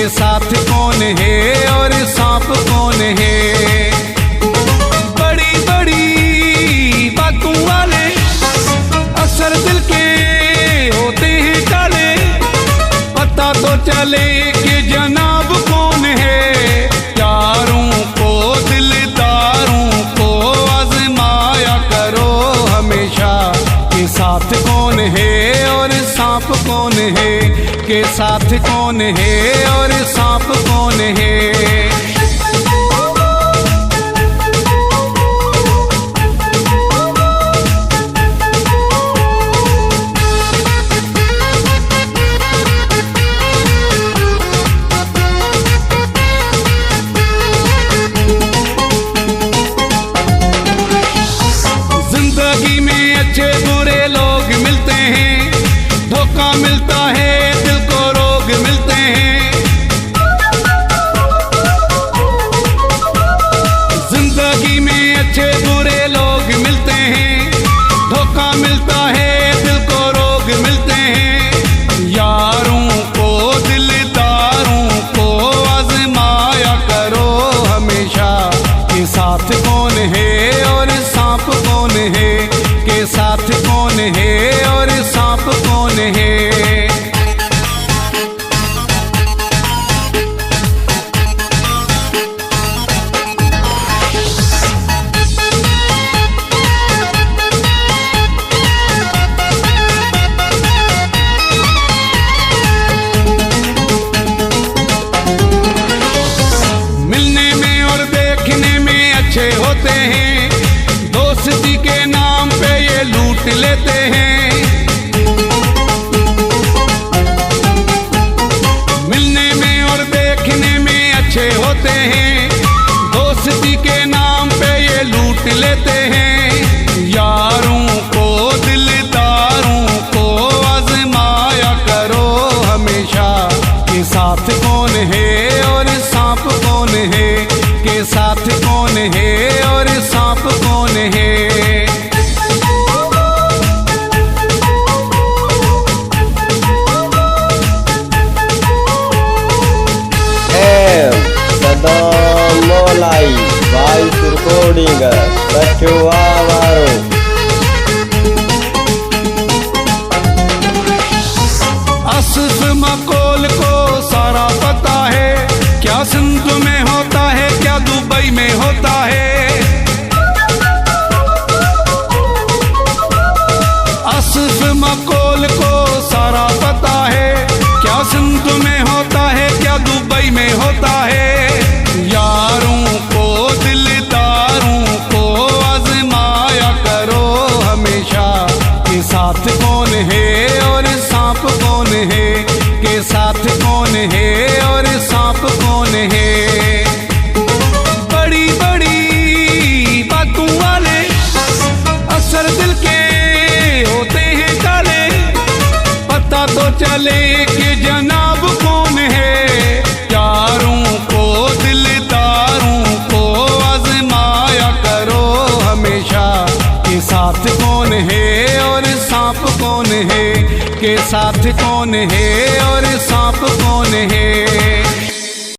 के साथ कौन है और सांप कौन है। बड़ी बड़ी बातों वाले अक्सर दिल के होते हैं काले, पता तो चले कि जनाब कौन है। यारों को दिलदारों को आजमाया करो हमेशा, के साथ कौन है और सांप कौन है, के साथ कौन है और सांप कौन है। जिंदगी में अच्छे बुरे लोग मिलते हैं, धोखा मिलता है दिल को रोग मिलते हैं। जिंदगी में अच्छे बुरे लोग मिलते हैं, धोखा मिलता है दिल को रोग मिलते हैं। यारों को दिलदारों को आजमाया करो हमेशा, के साथ कौन है और सांप कौन है, के साथ कौन है और सांप कौन है। मिलने में और देखने में अच्छे होते हैं, दोस्ती के नाम पे ये लूट लेते हैं। मिलने में और देखने में अच्छे होते हैं, दोस्ती के नाम पे ये लूट लेते हैं। यारों को दिलदारों को आजमाया करो हमेशा, के साथ कौन है और सांप कौन है, के साथ कौन है और सांप कौन है। Mulai voice recording Kecuawaro. Asif मकोल को सारा पता है, क्या सिंध में होता है क्या दुबई में होता है। आसिफ मकोल को सारा पता है, क्या सिंध में होता है क्या दुबई में होता है। यारों को दिलदारों को आजमाया करो हमेशा, के साथ कौन है और सांप कौन है, के साथ कौन है और सांप कौन है। बड़ी बड़ी बातों वाले अक्सर दिल के होते हैं काले, पता तो चले कि जनाब कौन है। यारों को दिलदारों को आजमाया करो हमेशा, के साथ कौन है और सांप कौन है, के साथ कौन है और सांप कौन है।